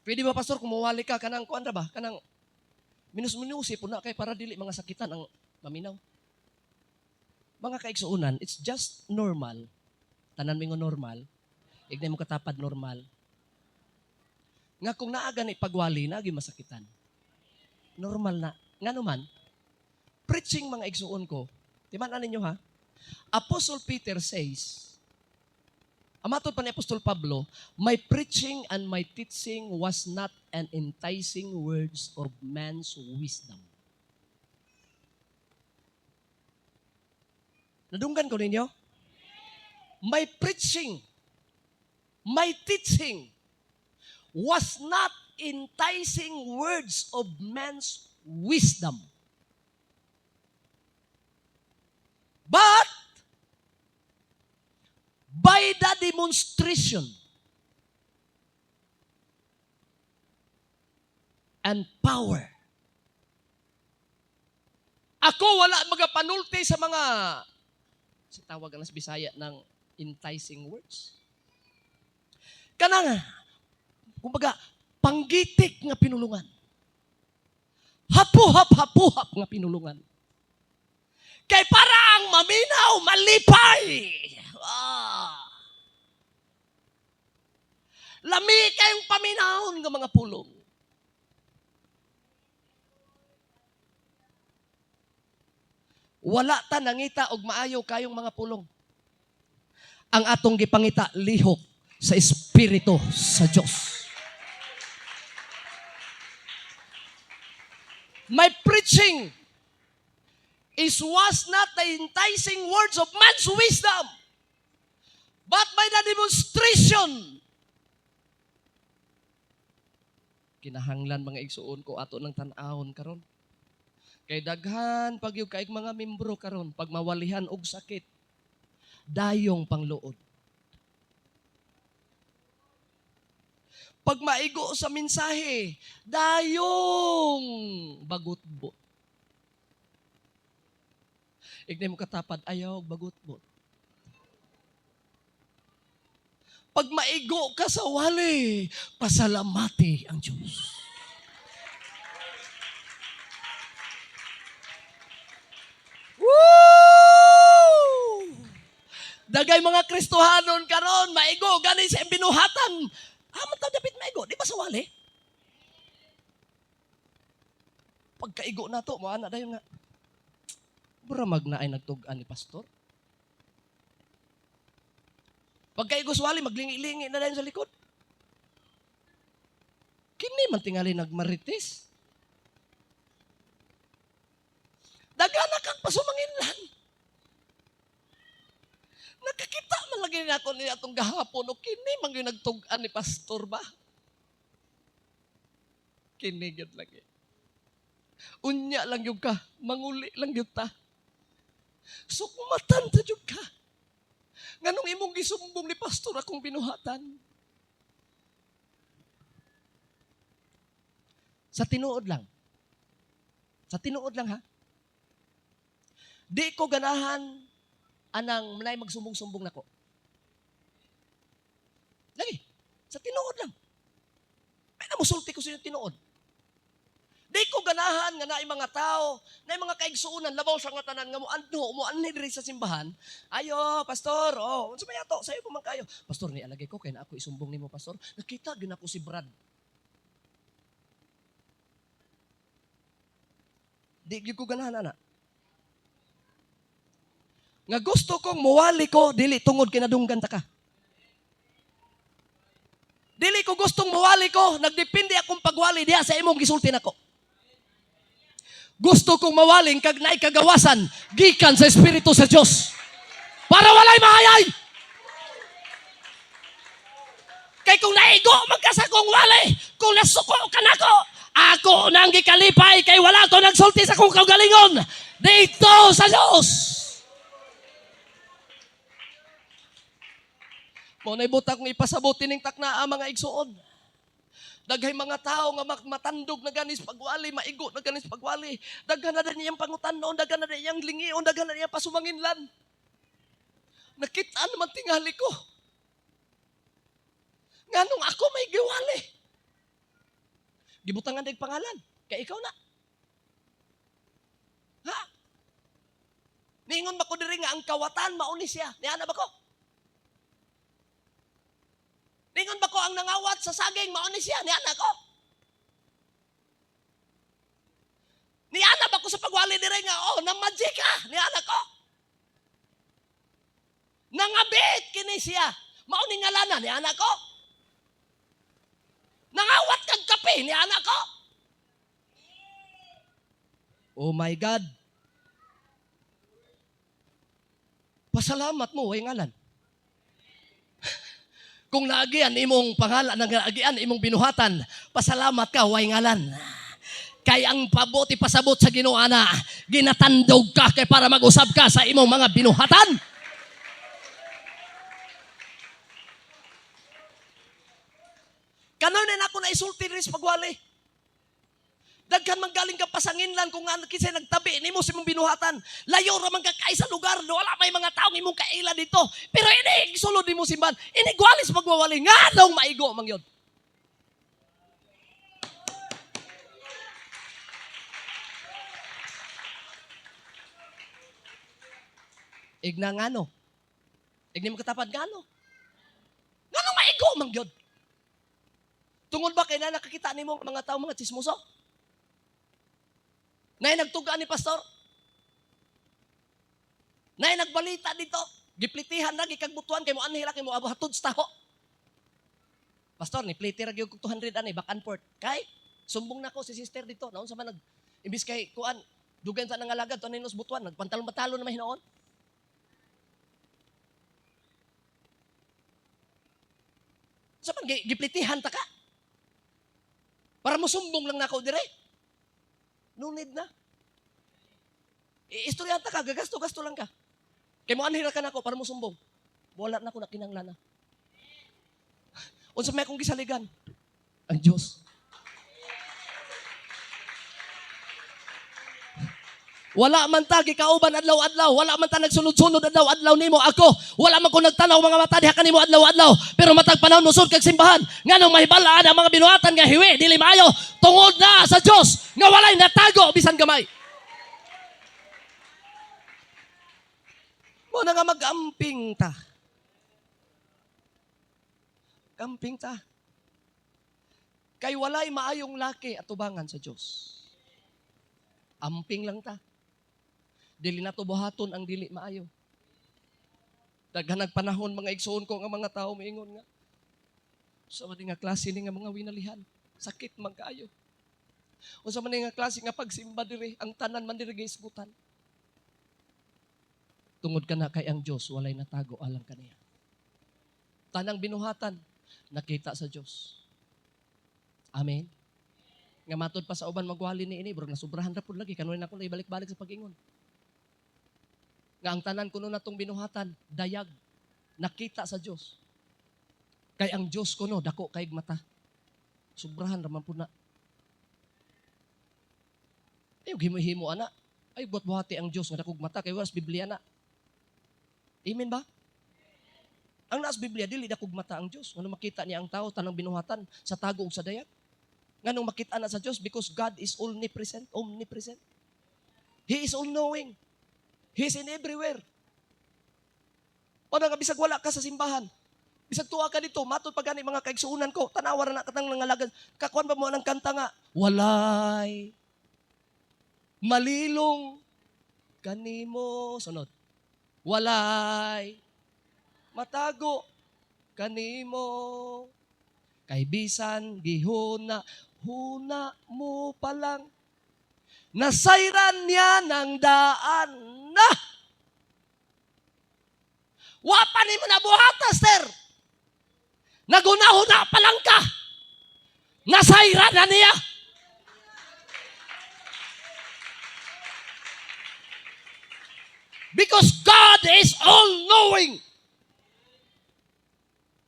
Pwede ba pastor kung mawali ka, kanang kuan ra ba? Kanang minus-minusi po na kay para dili mga sakitan ang maminaw. Mga kaigsuunan, it's just normal. Tanan mo normal. Ignay mo katapad normal. Nga kung naaga ni pagwali, naagi masakitan. Normal na. Nga naman, preaching mga igsuon ko, timanan ninyo ha, Apostle Peter says, amatod pa ni Apostol Pablo, my preaching and my teaching was not an enticing words of man's wisdom. Nadunggan ko ninyo? My preaching, my teaching was not enticing words of man's wisdom. But by the demonstration and power. Ako wala magapanulti sa mga tawag na sa Bisaya ng enticing words. Kanang, kumbaga, panggitik nga pinulungan. Hapuhap nga pinulungan. Kay parang maminaw, malipay. Lami kayong paminahon ng mga pulong. Wala ta nangita og maayo kayong mga pulong. Ang atong gipangita lihok sa espiritu sa Dios. My preaching was not the enticing words of man's wisdom, but by the demonstration. Kinahanglan mga igsuon ko ato ng tan-awon karon. Kay daghan pag yung kaig mga membro karon pag mawalihan og sakit, dayong pangluod. Pag maigo sa mensahe, dayong bagutbot. Ignay mo katapad, ayaw bagutbot. Pag maigo ka sa wali, pasalamati ang Diyos. Woo! Dagay mga Kristohanon karon maigo gani sa binuhatan. Amo ta dapat maigo, di ba sa wali? Pagkaigo na to, mo ana dayon nga. Buramag na ay nagtug-an ni pastor. Pagkaigo sa wali, maglingi-lingi na dayon sa likod. Kini man tingali nagmarites. Dagana kang pasumanginlan. Nakakita man lagi na ako ni atong gahapon o kini man yung nagtug-an ni pastor ba? Kini gyud lagi. Unya lang yung ka, manguli lang yung ta. Sukmatan ta yung ka. Nganong imong gisumbong ni pastor akong binuhatan? Sa tinuod lang. Sa tinuod lang ha. Di ko ganahan anang manay magsumbong-sumbong nako. Lagi, sa tinuod lang. Ay namusulti ko sa inyong tinuod. Di ko ganahan nga naay mga tao, naay mga kaigsuunan, labaw sa nga tanan nga mo anhi diri sa simbahan. Ayo, pastor, unsa may ato? Sayo pa man kayo. Pastor, ni alagay ko kay na ako isumbong nimo, pastor. Nakita gyud ako si Brad. Di gyud ko ganahan ana. Nga gusto kong muwali ko dili tungod kinadunggan ta ka. Dili ko gustong muwali ko, nagdepende akong pagwali diha sa imong gisulti nako. Gusto kong mawaling kag naay kagawasan gikan sa Espiritu sa Dios. Para walay mahayay. Kay kung naigo man ka sa kong wali, kung nasuko ka nako, ako nang gikalipay kay wala ko nagsulti sa kong kaugalingon dito sa Dios. Mo na ibuta kong ipasabot ning taknaa mga igsuon. Daghay mga tao nga matandog na ganis pagwali, maigo na ganis pagwali. Daghan na niyang pangutanon, daghan na niyang lingion, daghan na niyang pasumanginlan. Nakita naman tingali ko. Nganong ako may giwali. Gibutangan dig pangalan, kay ikaw na. Ha? Ningon ba ko diri nga ang kawatan mauni siya? Niana ba ko? Ningon ba ko ang nangawat sa saging mauni siya? Ni anak ko. Ni anak ba ko sa pagwali dire nga na magic ka? Ni anak ko. Nangabit kini siya. Mauni ngalana ni anak ko. Nangawat kag kape ni anak ko. Oh my God. Pasalamat mo way ngalan. Kung naagian imong pangalan, naagian imong binuhatan, pasalamat ka, way ngalan. Kay ang pabuti pasabot sa Ginoo ana, ginatandog ka kay para mag-usab ka sa imong mga binuhatan. Kanon ako na isulti rin sa pagwali. Daghan man galing ka pasanginlan kung ano kisay nagtabi nimo sa imong binuhatan. Layo ra man ka kay sa lugar, wala may mga taong imong kaila dito. Pero ini sulod nimo simbahan, ini gwalis magwawali nganong maigo man yun. Igna ngano? Igni mo katapad ngano? Nganong maigo man yun? Tungod ba kay na nakakita nimo mga tao mga chismoso? Nay nagtuga ni pastor. Nay nagbalita dito. Giplitihan na gikagbutuan kay mo anhira kay mo abuhatod sa taho. Pastor ni pliti ra gyud 200 ani back and forth. Kay sumbong nako si sister dito. Naon sa man imbis kay kuan dugan sa nangalagad to ninos butuan nagpantalon-batalon na mahinoon. Sa man giplitihan ta ka. Para mo sumbong lang nako dire. No need na. Istoryanta ka, gagasto-gasto lang ka. Kaya mo anhira ka na ako para mo sumbong. Wala na ako na kinanglan na. Unsa may akong gisaligan? Ang Diyos. Wala man ta gikauban adlaw-adlaw, wala man ta nagsunod-sunod adlaw-adlaw nimo ako. Wala man ko nagtanaw mga mata diha kanimo adlaw-adlaw, pero matag panahon musod kag simbahan. Nganong mahibalaan ang mga binuhatan nga hiwi dili maayo tungod na sa Dios nga walay natago bisan gamay. Mo na nga mag-amping ta. Kamping ta. Kay walay maayong laki at tubangan sa Dios. Amping lang ta. Dili na to buhaton ang dili maayo. Daghan nagpanahon mga igsoon ko nga mga tao miingon nga. Sa man nga klase ni nga mga winalihan, sakit man kaayo. O sa man nga klase nga pagsimba diri, ang tanan man diri giisgutan. Tungod ka na kay ang Dios walay natago alang kaniya. Tanang binuhatan nakita sa Dios. Amen. Nga matod pa sa uban magwali ni ini, bro, nasubrahan ra pud lagi kanuy na ko balik-balik sa pag-ingon. Nga ang tanan kuno natong binuhatan, dayag, nakita sa Dios. Kay ang Dios kuno dako kay mata. Subrahan ra man pud na. Ay himo-himo ana. Ay buhat-buhati ang Dios nga dakog mata kay was Biblia na. Amen ba? Ang naas Biblia dili dakog mata ang Dios. Ngano makita niya ang tao tanang binuhatan sa tago ug sa dayag? Nganong makita na sa Diyos? Because God is omnipresent. He is all-knowing. He is in everywhere. O nga, bisag wala ka sa simbahan. Bisag tuwa ka dito, matod pa gani mga kaigsuunan ko, tanawa na katang nangalagad. Kakuan ba mo ng kanta nga? Walay malilong kanimo. Sunod. Walay matago kanimo. Kay bisan gihuna huna mo palang nasayran niya ng daan na. Wapa ni mo na buhata, sir. Nagunahuna pa lang ka. Nasayran na niya. Because God is all-knowing.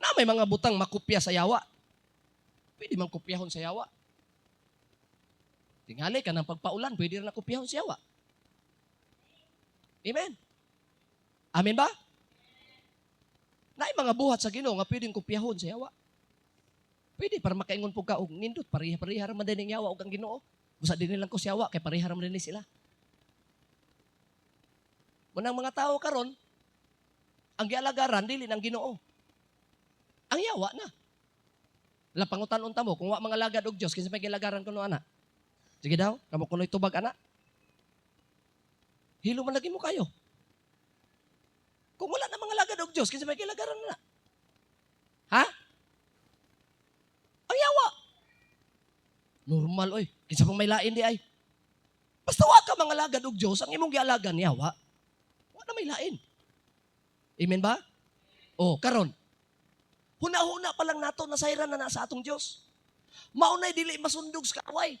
Na may mga butang makopya sa yawa. Pwede mang kopyahon sa yawa. Tingali ka ng pagpaulan, pwede rin na kopyahon sa yawa. Amen? Amen ba? Na mga buhat sa Ginoo nga pwedeng kopyahon sa yawa. Pwede para makaingon po ka og nindot, pareha man din ang yawa og ang Ginoo. Busa din nilang ko sa yawa kay pareha man din sila. Munang mga tao karon ang gialagaran dili ng Ginoo. Ang yawa na. Lapangutan unta mo kung wa mga lagad og Dios kinsa may gilagaran kuno ana. Sige daw, kamo kunoy tubag ana. Hilo man lagi mo kayo. Kung wala na mga lagad og Dios kinsa may gilagaran na. Ha? Ang yawa. Normal oy, kinsa pang may lain di ay. Basta wa ka mga lagad og Dios, ang imong gialagan yawa. Wa na may lain. Amen ba? Oh, karon. Huna-huna pa lang nato nasayran na sa atong Dios. Maunay dili masundog sa kaaway.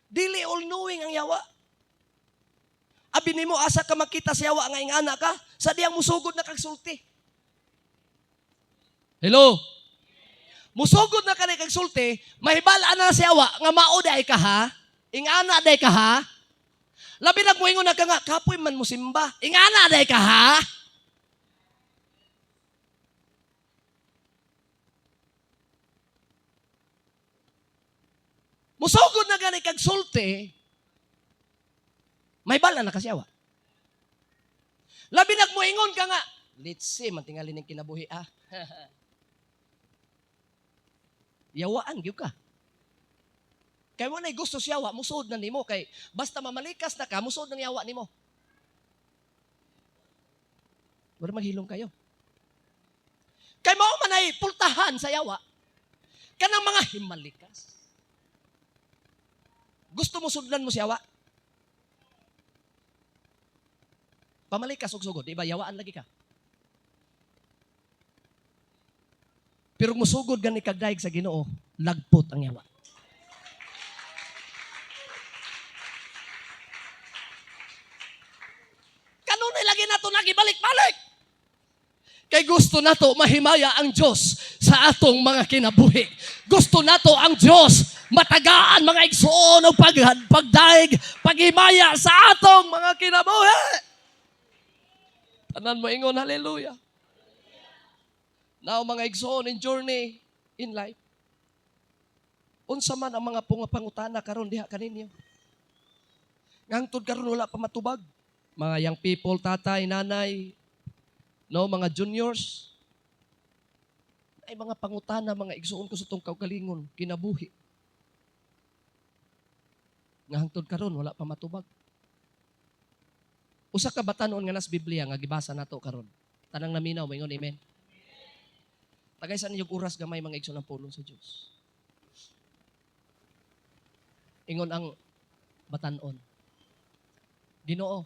Dili all-knowing ang yawa. Abi nimo asa ka makita sa yawa nga ingana ka, sa diyang musugod na kagsulti. Hello? Musugod na ka ni kagsulti, mahibala na sa yawa nga mao day ka ha? Ingana day ka ha? Labi na moingon na ka nga, kapoy man mo simba. Ingana day ka ha? Musugod na gani kag sulti, may bala na kasyawa. Labi nagmuingon ka nga, let's see, mantingalin ng kinabuhi Yawaan gyud ka. Kay mo na gusto siyawa, musod na nimo kay basta mamalikas na ka, musod ng yawa nimo. Wala maghilom kayo. Kay mao man ay pultahan sa yawa. Kanang mga himalikas. Gusto mo sudlan mo siyawa? Pamalikas og sugod, di ba? Yawaan lagi ka. Pero musugod gani kagdaig sa Ginoo, lagpot ang yawa. Kanunay lagi nato nagibalik-balik. Kay gusto nato mahimaya ang Dios sa atong mga kinabuhi. Gusto nato ang Dios matagaan mga igsoon o pagdaig, paghimaya sa atong mga kinabuhi. Tanan mo ingon, hallelujah. Now mga igsoon in journey in life. Unsa man ang mga pangutana karon diha kaninyo. Ngangtod karon wala pa matubag. Mga young people, tatay, nanay, no, mga juniors. Ay mga pangutana, mga igsoon ko sa itong kaugalingon, kinabuhi. Nga hangtod karon wala pa matubag. Usa ka batanon nga nas Biblia nga gibasa nato karon. Tanang naminaw, maingon amen. Tagay sa ninyong oras gamay mga igsoon ng pulong sa Dios. Ingon ang batanon. Ginoo,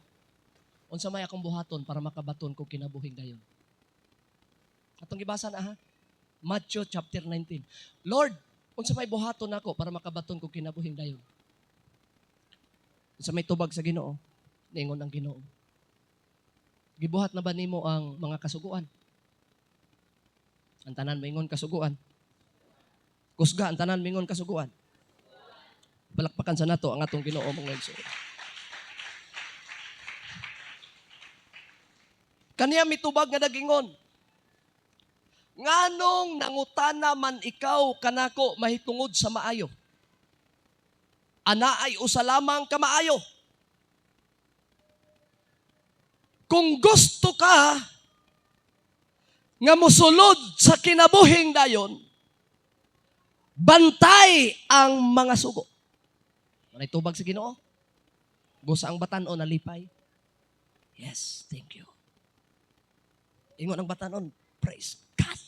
unsa may akong buhaton para makabaton ko kinabuhing dayon. Atong gibasa na ha. Matthew chapter 19. Lord, unsa may buhaton nako para makabaton ko kinabuhing dayon. Unsa may tubag sa Ginoo, niingon ang Ginoo. Gibuhat na ba nimo ang mga kasuguan? Ang tanan moingon kasuguan. Kusga ang tanan moingon kasuguan. Balakpakan sa nato ang atong Ginoo mga igsoon. Kaniya mitubag nga dagingon. Nganong nangutana man ikaw kanako mahitungod sa maayo? Ana ay usa lamang ka maayo. Kung gusto ka nga mosulod sa kinabuhing dayon, bantay ang mga sugo. Manay tubag sa Ginoo. Busa ang batanon nalipay. Yes, thank you. Ingon ang batanon, praise God.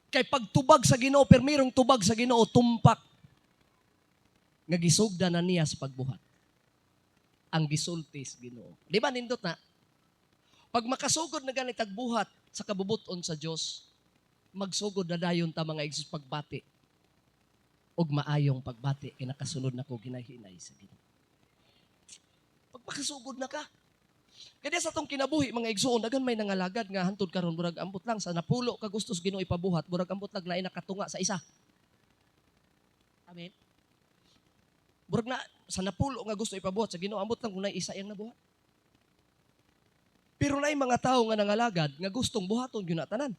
Kay pagtubag sa Ginoo, permirong tubag sa Ginoo, tumpak. Nga gisugda na niya sa pagbuhat. Ang gisultis Ginoo. Di ba nindot na? Pag makasugod na ganit buhat sa kabubuton sa Dios, magsugod na dayon ta mga igsus pagbati. Og maayong pagbati kay nakasunod na ko ginahinay sa Ginoo. Pag makasugod na ka, kaya sa tong kinabuhi mga igsoon, dagan may nangalagad nga hantod karon murag ambot lang sa napulo ka gustos Ginoo ipabuhat, murag ambot lang na nakatunga sa isa. Amen. Murag na sa napulo nga gusto ipabuhat sa Ginoo, ambot lang kung na isa yang nabuhat. Pero na mga tao nga nangalagad nga gustong buhaton gyud na tanan.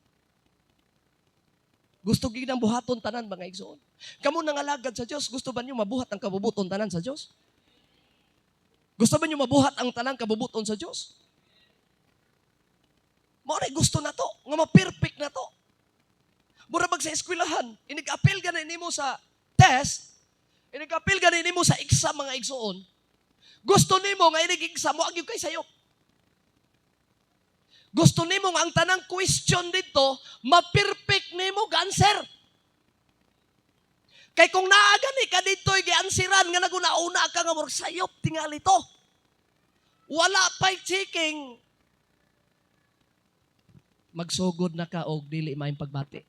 Gusto gyud nang buhaton tanan mga igsoon. Kamo nangalagad sa Dios, gusto ba niyo mabuhat ang kabubuton tanan sa Dios? Gusto ba niyo mabuhat ang tanang kabubuton sa Dios? Mao gusto na to, nga ma-perfect na to. Mura bag sa eskwelahan, inig-apil ganin nimo sa test, inig-apil ganin nimo sa exam mga igsoon. Gusto nimo nga inig-exam mo agyo kay sayo. Gusto nimo nga ang tanang question dito, ma-perfect nimo ga answer. Kay kung naagani ka dito gi-ansiran nga naguna-una ka nga murag sayop tingali to. Wala pa'y checking. Magsugod na ka og dili maayong pagbati.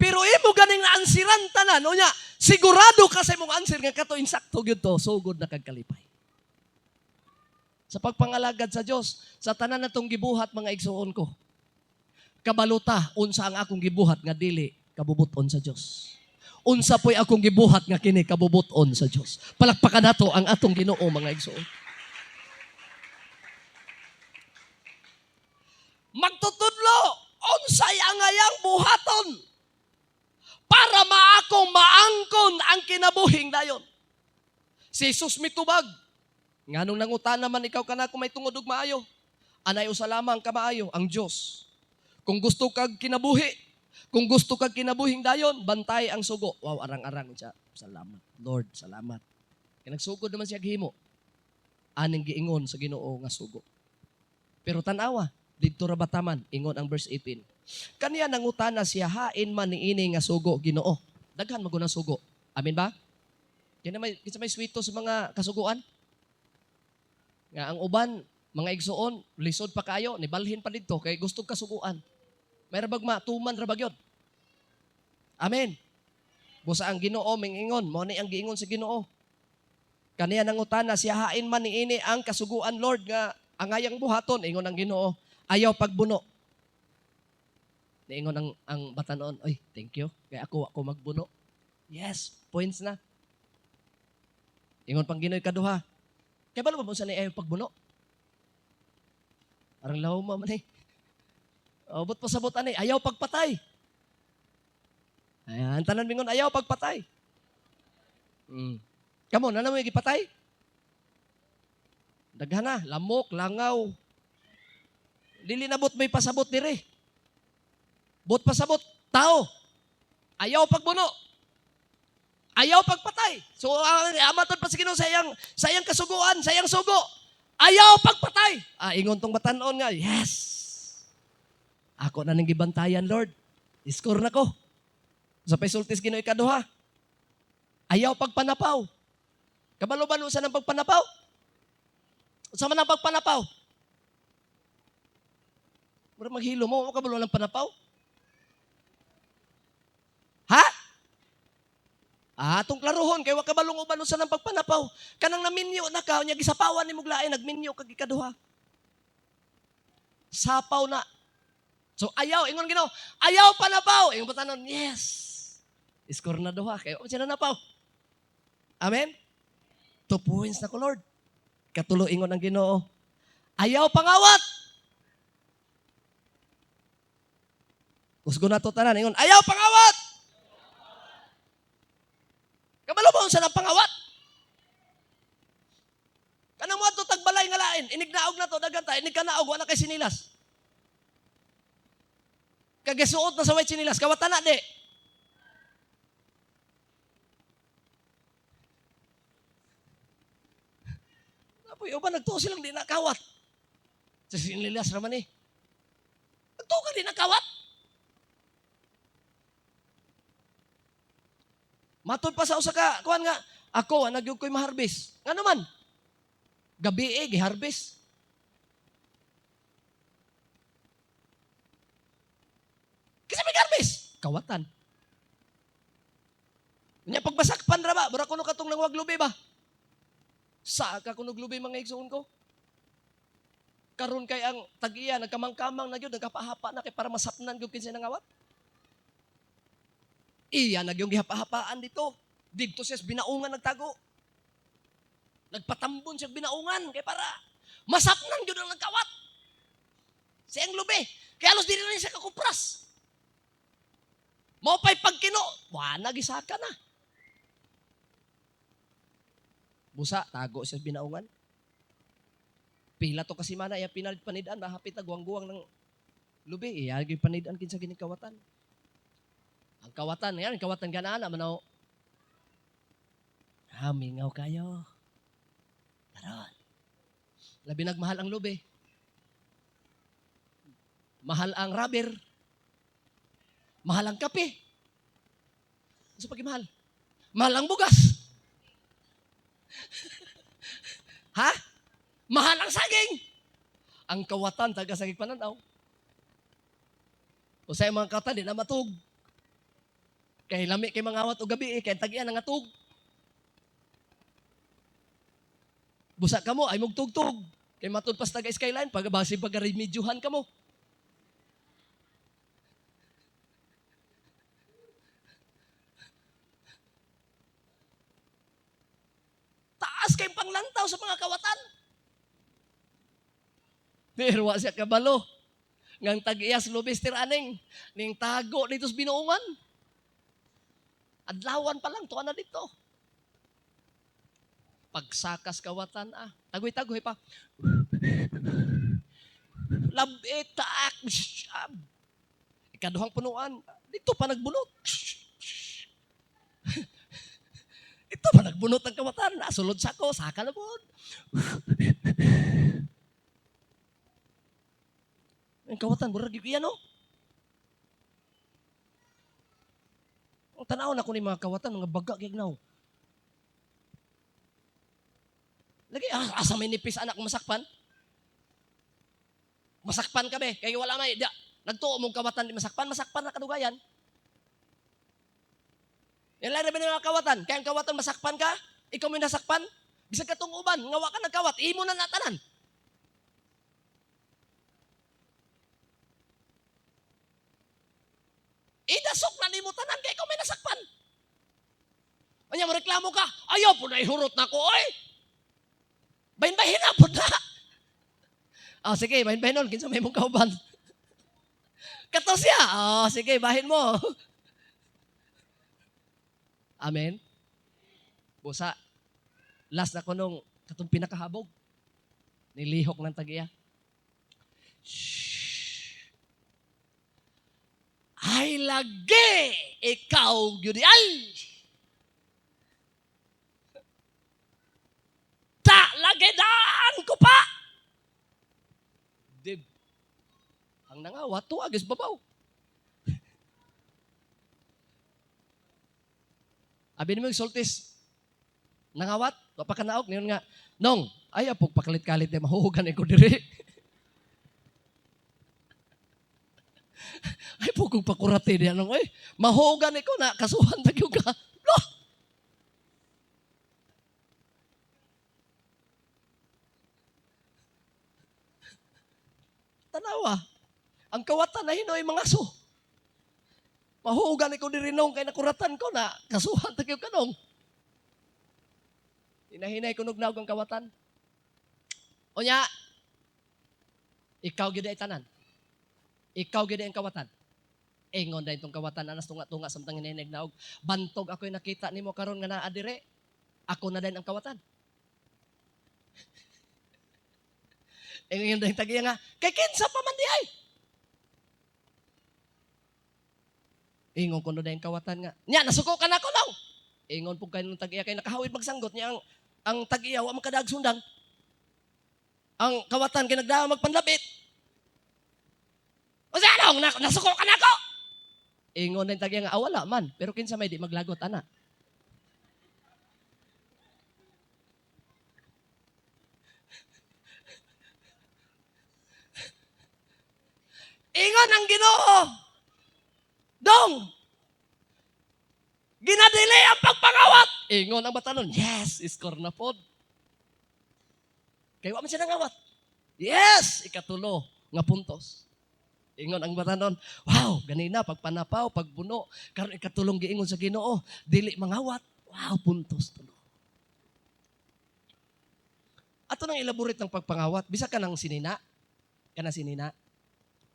Pero imo ganing na-ansiran tanan, unya, sigurado ka sa imong answer nga kato insakto gyud to, sugod na kag kalipay. Sa pagpangalagad sa Dios, sa tanan natong gibuhat mga igsuon ko. Kabaluta unsa ang akong gibuhat nga dili kabubuton sa Dios. Unsa po'y akong gibuhat nga kini kabubuton sa Dios. Palakpakan nato ang atong Ginoo mga igsuon. Magtutudlo unsay ang ayang buhaton para maakong maangkon ang kinabuhing dayon. Si Jesus mitubag. Nganong nangutan naman ikaw kanako may tungod ug maayo. Anay usa lamang ka maayo ang Dios. Kung gusto kag kinabuhi, kung gusto kag kinabuhing dayon, bantay ang sugo. Wow, arang-arang siya. Salamat. Lord, salamat. Kaya nagsugod naman siya gihimo. Aning giingon sa Ginoo nga sugo. Pero tanawa, didto ra bataman, ingon ang verse 18. Kaniya nangutana siya, hain man niini nga sugo Ginoo. Daghan magunang sugo. Amen ba? Kaya may swito sa mga kasuguan. Nga ang uban, mga igsuon, lisod pa kayo, nibalhin pa dito, kay gusto kasuguan. May rabag tuman rabag yun. Amen. Busa ang Ginoo mingingon, mo ni ang giingon sa Ginoo. Kaniya nangutana siya, hain man niini ang kasuguan Lord nga angayang buhaton, ingon ang Ginoo, ayaw pagbuno. Niingon ang batanon, oy, thank you. Kaya ako magbuno. Yes, points na. Ingon pang Ginoo kaduha. Kaya ba mo sa ayaw pagbuno? Parang lawma man eh. But pasabot ani, ayaw pagpatay. Ayan, tanan mingon, ayaw pagpatay. Kamo, na mo yung gipatay? Daghan na, lamok, langaw. Dili na bot may pasabot dire. Bot pasabot, tao. Ayaw pagbuno. Ayaw pagpatay. So, amaton pa sa Ginoo sayang kasuguan, sayang sugo. Ayaw pagpatay. Ingon tong batanon nga, yes. Ako na nang gibantayan, Lord. Iskor na ko. Sa paisultis Ginoo ikaduha. Ayaw pagpanapaw. Kabalo ba sa nang pagpanapaw? Sa man ang pagpanapaw? Mura maghilo mo, kabalo ng panapaw? Ha? Atong klaruhon, kay wakabalong uban sa nang pagpanapaw. Kanang naminyo na ka, niya gisapawan ni muglain, nagminyo kag ikaduha. Sapaw na. So ayaw, ingon Ginoo, ayaw panapaw. Ingon batanon, yes. Iskor na duha, kay sila napaw. Amen? 2 points na ko, Lord. Katulo ingon ang Ginoo, ayaw pangawat. Kusgo na to tanan, ingon, ayaw pangawat. Kabalo ba unsa nang pangawat? Kanang mo ato tagbalay nga lain, inignaog na to dagan ta, inig kanaog wala kay sinilas. Kagasuot na sa white sinilas, kawatan na di. Apoy, o ba nagtuo silang di nakawat? Sa sinilias raman eh. Nagtuo ka di nakawat? Matod pa sa usa ka, kuan nga, ako, nagyog ko'y maharbis. Nga naman, gabi giharbis. Kasi may garbis, kawatan. Nya pagbasakpan ra ba, bara kuno katong nangwag lubi ba? Sa ka kuno lubi mga igsoon ko? Karon kay ang tag-iya nagkamang-kamang na gyud nagkapahapa na kay para masapnan gyud kinsa nangawat. Iya nagyong gihapa-hapaan dito. Dito siya binaungan nagtago. Nagpatambon siya binaungan kay para masapnan gyud ang nagkawat. Siyang lubi, kaya alos dili na siya kakupras. Mao pay pagkino, wa nagisaka na. Busa, tago siya binaungan. Pila to kasi mana, iya panidaan, mahapit na guwang-guwang ng lubi. Iya, panidaan kinsa ginikawatan. Ang kawatan, yan, ang kawatan ganaan, manaw. Mingaw kayo. Taron. Labi nagmahal ang lubi. Mahal ang rubber. Mahal ang kape. Ano pag mahal? Mahal ang bugas. Ha? Mahal ang saging. Ang kawatan, taga saging pananaw. O sa mga kawatan, di na matug. Kay lami kay mga awat o gabi, kay tagian ang atug. Busa ka mo, ay magtugtog. Kay matod pas taga skyline, pagabasi pag-remedyohan ka mo. Taas kay panglantaw sa mga kawatan. Pero wa siya kabalo. Ngang tag-iyas lobester aning. Ning tago dito sa binuungan. Adlawan pa lang, tuwa na dito. Pagsakas kawatan, tagoy-tagoy pa. Labitaak. Ikaduhang punuan. Dito pa nagbunot. Ito pa nagbunot ang kawatan. Nasulod sa ko, saka na po. Ang kawatan, burag yan o. Ang tanaw na ko ni mga kawatan, mga baga gignaw. Lagi, asa may nipis anak masakpan? Masakpan ka be, kaya wala may, nagtuo mong kawatan di masakpan na kadugayan. Yan lang na ba mga kawatan? Kaya ang kawatan masakpan ka, ikaw may nasakpan, bisag ka tong uban, ngawa ka nagkawat, imo na natanan. Idasok na nimo tanan kay ikaw may nasakpan. Anya mo reklamo ka, ayaw po na ihurot na ko, oy. Bahin-bahin na po na. Sige, bahin-bahin nun, kinsa may mong kauban. Kato siya, sige, bahin mo. Amen? Busa, last na ko nung katong pinakahabog. Nilihok ng tag-iya. Shhh. Ay lagi, ikaw yun ay. Lagi daan ko pa. Dib. Ang nangawat, tuwagis babaw. Abi naman yung sultis. Nangawat, papakanaok, niyon nga, Nong, ay apog pakalit-kalit na mahuhugan ko diri. Ay pugong pakurati niya nung, mahuhugan ko na, kasuhan tagyo ka. Loh! Tanawa, ang kawatan na hinoy mga aso. Mahuhugan ko diri nung, kay nakuratan ko na, kasuhan tagyo ka nung. Hinahinay ko nugnaw ang kawatan. O nya, ikaw gyud ay tanan. Ikaw gyud ang kawatan. Ingon dahil itong kawatan, anas tunga-tunga samtang hinahinagnaog. Bantog ako'y nakita nimo karon nga naa dire. Ako na din ang kawatan. Ingon dahil tagiya nga, kay kinsa pa man di ay. Ingon ko na dahil kawatan nga, nya, nasuko ka na ko lang. Ingon po kayo ng tagiya, kay nakahawid magsanggot niya ang tagiya, wa makadag sundang. ang kawatan kinagdawa magpanlapit. O sa anong, nasuko ka na ko? Ingon na yung tagya nga, wala man. Pero kinsa may di maglagot, ana. Ingon ang Ginoo. Dong, ginadili ang pagpangawat. Ingon ang batanon, yes, iskor na pod. Kaya wa man siya nangawat. Yes, ikatulo nga puntos. Ingon ang batanon, wow, ganina, pagpanapaw, pagbuno, karon ikatulong giingon sa Ginoo, dili mangawat. Wow, puntos tulo. Ato nang elaborate ng pagpangawat, bisa ka ng sinina,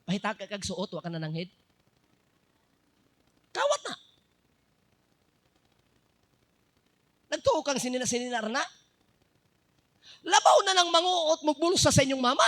pahita ka kag suot, wa ka na nanghid. Kawat na. Nagtuo kang sinina na. Labaw na lang manguot, magbulos sa inyong mama.